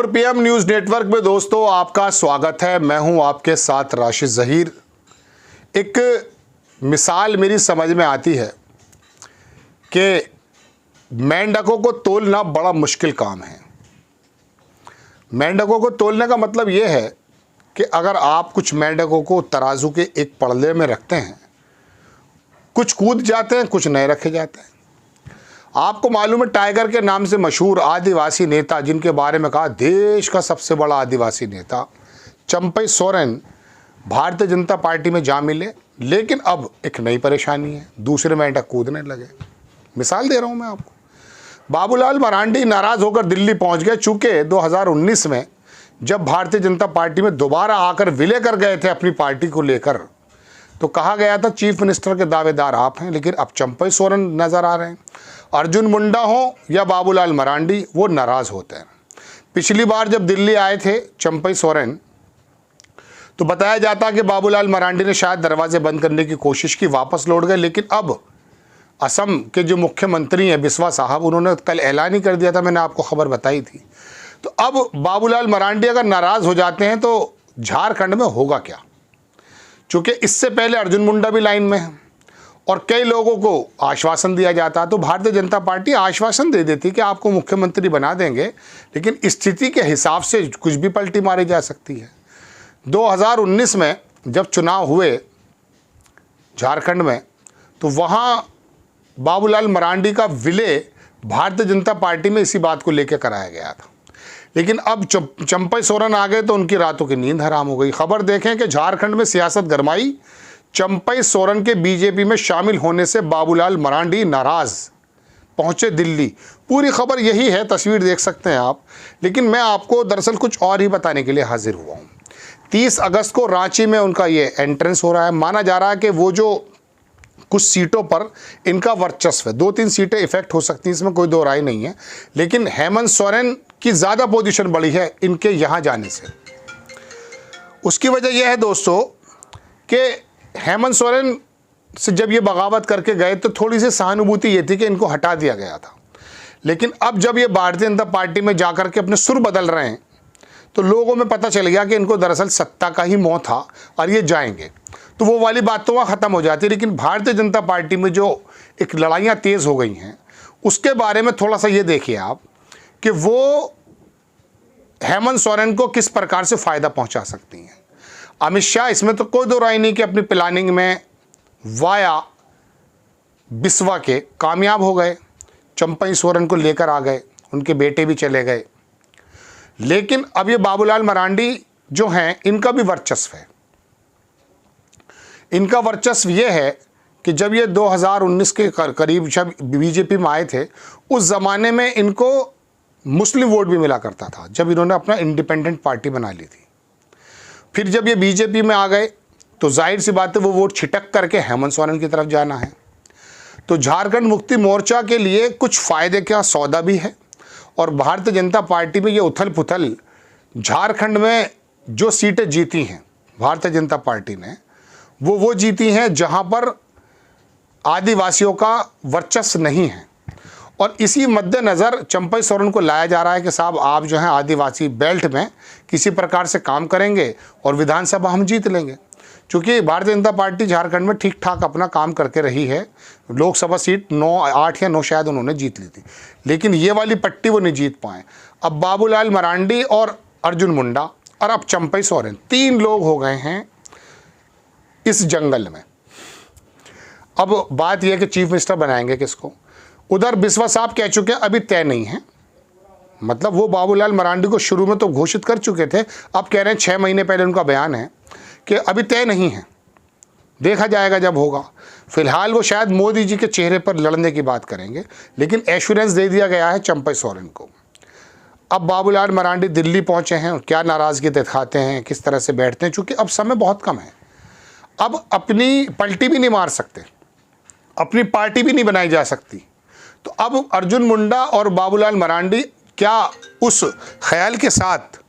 4 PM news network में दोस्तों आपका स्वागत है। मैं हूं आपके साथ राशिद ज़हीर। एक मिसाल मेरी समझ में आती है कि मेंढकों को तोलना बड़ा मुश्किल काम है। मेंढकों को तोलने का मतलब यह है कि अगर आप कुछ मेंढकों को तराजू के एक पड़ले में रखते हैं, कुछ कूद जाते हैं, कुछ नहीं रखे जाते हैं। आपको मालूम है, टाइगर के नाम से मशहूर आदिवासी नेता, जिनके बारे में कहा देश का सबसे बड़ा आदिवासी नेता, चंपई सोरेन भारतीय जनता पार्टी में जा मिले। लेकिन अब एक नई परेशानी है, दूसरे मेंढक कूदने लगे। मिसाल दे रहा हूं मैं आपको। बाबूलाल मरांडी नाराज होकर दिल्ली पहुंच गए। चूंकि 2019 में जब भारतीय जनता पार्टी में दोबारा आकर विलय कर गए थे अपनी पार्टी को लेकर, तो कहा गया था चीफ मिनिस्टर के दावेदार आप हैं। लेकिन अब चंपई सोरेन नजर आ रहे हैं। अर्जुन मुंडा हो या बाबूलाल मरांडी, वो नाराज होते हैं। पिछली बार जब दिल्ली आए थे चंपई सोरेन, तो बताया जाता कि बाबूलाल मरांडी ने शायद दरवाजे बंद करने की कोशिश की, वापस लौट गए। लेकिन अब असम के जो मुख्यमंत्री हैं बिस्वा साहब, उन्होंने कल ऐलान ही कर दिया था, मैंने आपको खबर बताई थी। तो अब बाबूलाल मरांडी अगर नाराज हो जाते हैं तो झारखंड में होगा क्या? चूंकि इससे पहले अर्जुन मुंडा भी लाइन में है और कई लोगों को आश्वासन दिया जाता, तो भारतीय जनता पार्टी आश्वासन दे देती कि आपको मुख्यमंत्री बना देंगे, लेकिन स्थिति के हिसाब से कुछ भी पलटी मारी जा सकती है। 2019 में जब चुनाव हुए झारखंड में, तो वहाँ बाबूलाल मरांडी का विलय भारतीय जनता पार्टी में इसी बात को लेकर कराया गया था। लेकिन अब चंपई सोरेन आ गए तो उनकी रातों की नींद हराम हो गई। खबर देखें कि झारखंड में सियासत गरमाई। चंपई सोरेन के बीजेपी में शामिल होने से बाबूलाल मरांडी नाराज, पहुंचे दिल्ली। पूरी खबर यही है, तस्वीर देख सकते हैं आप। लेकिन मैं आपको दरअसल कुछ और ही बताने के लिए हाजिर हुआ हूं। 30 अगस्त को रांची में उनका ये एंट्रेंस हो रहा है। माना जा रहा है कि वो जो कुछ सीटों पर इनका वर्चस्व है, 2-3 सीटें इफेक्ट हो सकती हैं, इसमें कोई दो राय नहीं है। लेकिन हेमंत सोरेन की ज़्यादा पोजीशन बढ़ी है इनके यहाँ जाने से। उसकी वजह यह है दोस्तों कि हेमंत सोरेन से जब ये बगावत करके गए तो थोड़ी सी सहानुभूति ये थी कि इनको हटा दिया गया था। लेकिन अब जब ये भारतीय जनता पार्टी में जाकर के अपने सुर बदल रहे हैं, तो लोगों में पता चल गया कि इनको दरअसल सत्ता का ही मोह था और ये जाएंगे, तो वो वाली बात तो वहाँ ख़त्म हो जाती। लेकिन भारतीय जनता पार्टी में जो एक लड़ाइयाँ तेज़ हो गई हैं, उसके बारे में थोड़ा सा ये देखिए आप कि वो हेमंत सोरेन को किस प्रकार से फ़ायदा पहुँचा सकती हैं। अमित शाह, इसमें तो कोई दो राय नहीं कि अपनी प्लानिंग में वाया बिस्वा के कामयाब हो गए, चंपई सोरेन को लेकर आ गए, उनके बेटे भी चले गए। लेकिन अब ये बाबूलाल मरांडी जो हैं, इनका भी वर्चस्व है। इनका वर्चस्व ये है कि जब ये 2019 के करीब जब बीजेपी में आए थे, उस ज़माने में इनको मुस्लिम वोट भी मिला करता था, जब इन्होंने अपना इंडिपेंडेंट पार्टी बना ली थी। फिर जब ये बीजेपी में आ गए तो जाहिर सी बात है वो वोट छिटक करके हेमंत सोरेन की तरफ जाना है। तो झारखंड मुक्ति मोर्चा के लिए कुछ फ़ायदे का सौदा भी है। और भारतीय जनता पार्टी में ये उथल पुथल, झारखंड में जो सीटें जीती हैं भारतीय जनता पार्टी ने, वो जीती हैं जहां पर आदिवासियों का वर्चस्व नहीं है। और इसी मद्देनज़र चंपई सोरेन को लाया जा रहा है कि साहब आप जो हैं आदिवासी बेल्ट में किसी प्रकार से काम करेंगे और विधानसभा हम जीत लेंगे। चूँकि भारतीय जनता पार्टी झारखंड में ठीक ठाक अपना काम करके रही है, लोकसभा सीट 8 या 9 शायद उन्होंने जीत ली थी, लेकिन ये वाली पट्टी वो नहीं जीत पाए। अब बाबूलाल मरांडी और अर्जुन मुंडा और अब चंपई सोरेन, 3 लोग हो गए हैं इस जंगल में। अब बात यह कि चीफ मिनिस्टर बनाएंगे किसको। उधर बिस्वा साहब कह चुके हैं अभी तय नहीं है, मतलब वो बाबूलाल मरांडी को शुरू में तो घोषित कर चुके थे, अब कह रहे हैं 6 महीने पहले उनका बयान है कि अभी तय नहीं है, देखा जाएगा जब होगा। फिलहाल वो शायद मोदी जी के चेहरे पर लड़ने की बात करेंगे, लेकिन एश्योरेंस दे दिया गया है चंपई सोरेन को। अब बाबूलाल मरांडी दिल्ली पहुंचे हैं, क्या नाराज़गी दिखाते हैं, किस तरह से बैठते हैं, चूँकि अब समय बहुत कम है। अब अपनी पलटी भी नहीं मार सकते, अपनी पार्टी भी नहीं बनाई जा सकती। तो अब अर्जुन मुंडा और बाबूलाल मरांडी क्या उस ख्याल के साथ,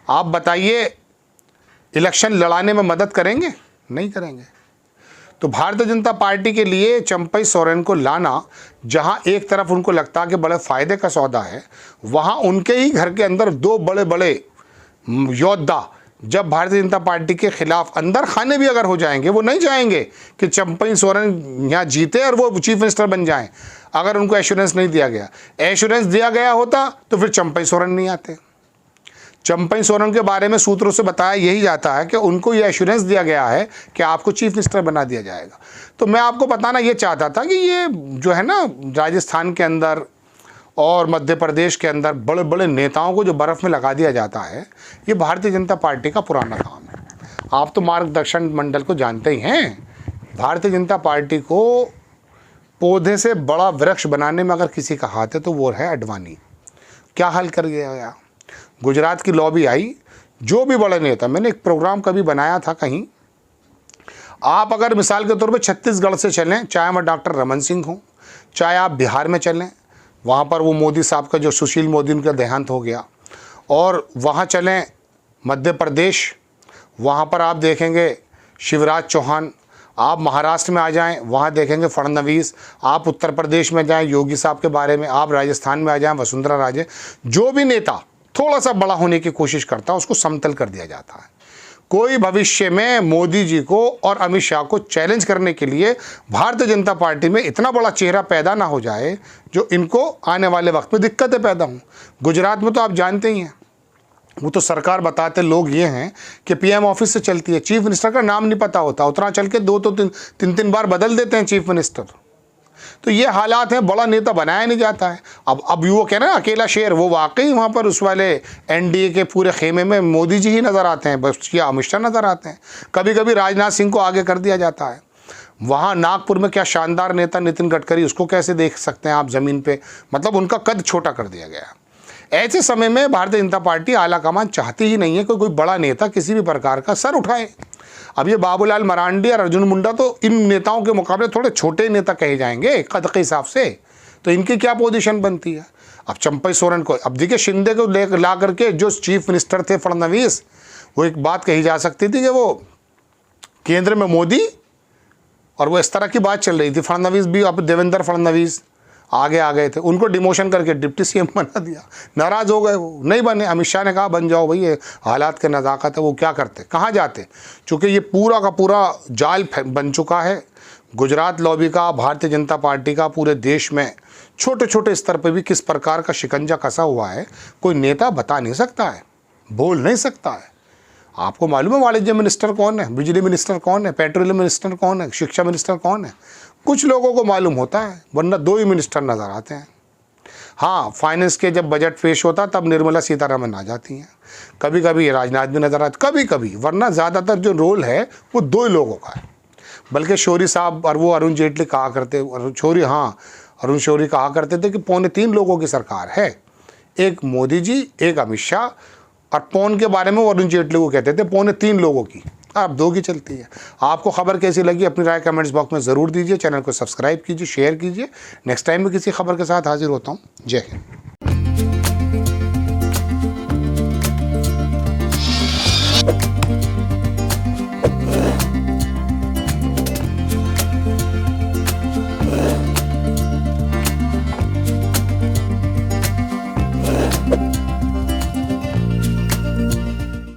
आप बताइए, इलेक्शन लड़ाने में मदद करेंगे? नहीं करेंगे। तो भारतीय जनता पार्टी के लिए चंपई सोरेन को लाना, जहां एक तरफ उनको लगता है कि बड़े फ़ायदे का सौदा है, वहां उनके ही घर के अंदर दो बड़े बड़े योद्धा जब भारतीय जनता पार्टी के खिलाफ अंदर खाने भी अगर हो जाएंगे, वो नहीं चाहेंगे कि चंपई सोरेन यहाँ जीते और वो चीफ मिनिस्टर बन जाएं। अगर उनको एश्योरेंस नहीं दिया गया, एश्योरेंस दिया गया होता तो फिर चंपई सोरेन नहीं आते। चंपई सोरेन के बारे में सूत्रों से बताया यही जाता है कि उनको ये एश्योरेंस दिया गया है कि आपको चीफ मिनिस्टर बना दिया जाएगा। तो मैं आपको बताना ये चाहता था कि ये जो है ना, राजस्थान के अंदर और मध्य प्रदेश के अंदर बड़े बड़े नेताओं को जो बर्फ़ में लगा दिया जाता है, ये भारतीय जनता पार्टी का पुराना काम है। आप तो मार्गदर्शन मंडल को जानते ही हैं। भारतीय जनता पार्टी को पौधे से बड़ा वृक्ष बनाने में अगर किसी का हाथ है तो वो है अडवाणी। क्या हाल कर गया। गुजरात की लॉबी आई, जो भी बड़े नेता, मैंने एक प्रोग्राम कभी बनाया था कहीं, आप अगर मिसाल के तौर पे छत्तीसगढ़ से चलें, चाहे वह डॉक्टर रमन सिंह हो, चाहे आप बिहार में चलें, वहाँ पर वो मोदी साहब का जो सुशील मोदी उनका देहांत हो गया, और वहाँ चलें मध्य प्रदेश, वहाँ पर आप देखेंगे शिवराज चौहान, आप महाराष्ट्र में आ जाएं, वहाँ देखेंगे फडणवीस, आप उत्तर प्रदेश में जाएं योगी साहब के बारे में, आप राजस्थान में आ जाएं वसुंधरा राजे। जो भी नेता थोड़ा सा बड़ा होने की कोशिश करता है उसको समतल कर दिया जाता है। कोई भविष्य में मोदी जी को और अमित शाह को चैलेंज करने के लिए भारतीय जनता पार्टी में इतना बड़ा चेहरा पैदा ना हो जाए जो इनको आने वाले वक्त में दिक्कतें पैदा हों। गुजरात में तो आप जानते ही हैं, वो तो सरकार बताते लोग ये हैं कि पीएम ऑफिस से चलती है, चीफ मिनिस्टर का नाम नहीं पता होता, उतना चल के दो तो तीन बार बदल देते हैं चीफ मिनिस्टर। तो ये हालात हैं, बड़ा नेता बनाया नहीं जाता है। अब वो कह रहे हैं अकेला शेर, वो वाकई वहाँ पर उस वाले एनडीए के पूरे खेमे में मोदी जी ही नज़र आते हैं, बस या अमित शाह नज़र आते हैं। कभी कभी राजनाथ सिंह को आगे कर दिया जाता है। वहाँ नागपुर में क्या शानदार नेता नितिन गडकरी, उसको कैसे देख सकते हैं आप ज़मीन पे, मतलब उनका कद छोटा कर दिया गया। ऐसे समय में भारतीय जनता पार्टी आला कमान चाहती ही नहीं है कि कोई बड़ा नेता किसी भी प्रकार का सर उठाए। अब ये बाबूलाल मरांडी और अर्जुन मुंडा तो इन नेताओं के मुकाबले थोड़े छोटे नेता कहे जाएंगे कद के हिसाब से, तो इनकी क्या पोजीशन बनती है। अब चंपई सोरेन को, अब देखिए शिंदे को ला करके जो चीफ मिनिस्टर थे फडणवीस, वो एक बात कही जा सकती थी कि वो केंद्र में मोदी, और वो इस तरह की बात चल रही थी। फडणवीस भी, अब देवेंद्र फडणवीस आगे आ गए थे, उनको डिमोशन करके डिप्टी सीएम बना दिया। नाराज़ हो गए, वो नहीं बने। अमित शाह ने कहा बन जाओ भाई, ये हालात के नज़ाकत है। वो क्या करते, कहाँ जाते, चूँकि ये पूरा का पूरा जाल बन चुका है। गुजरात लॉबी का, भारतीय जनता पार्टी का पूरे देश में छोटे छोटे स्तर पर भी किस प्रकार का शिकंजा कसा हुआ है, कोई नेता बता नहीं सकता है, बोल नहीं सकता है। आपको मालूम है वाणिज्य मिनिस्टर कौन है, बिजली मिनिस्टर कौन है, पेट्रोलियम मिनिस्टर कौन है, शिक्षा मिनिस्टर कौन है? कुछ लोगों को मालूम होता है, वरना दो ही मिनिस्टर नज़र आते हैं। हाँ, फाइनेंस के जब बजट पेश होता तब निर्मला सीतारमण आ जाती हैं, कभी कभी राजनाथ भी नज़र आते, कभी कभी, वरना ज़्यादातर जो रोल है वो दो ही लोगों का है। बल्कि शौरी साहब और वो अरुण जेटली कहा करते, अरुण शौरी कहा करते थे कि 2.25 लोगों की सरकार है, एक मोदी जी, एक अमित शाह, और पौन के बारे में वो अरुण जेटली को कहते थे 2.25 लोगों की। अब 2 की चलती है। आपको खबर कैसी लगी अपनी राय कमेंट्स बॉक्स में ज़रूर दीजिए। चैनल को सब्सक्राइब कीजिए, शेयर कीजिए। नेक्स्ट टाइम में किसी खबर के साथ हाजिर होता हूँ। जय हिंद।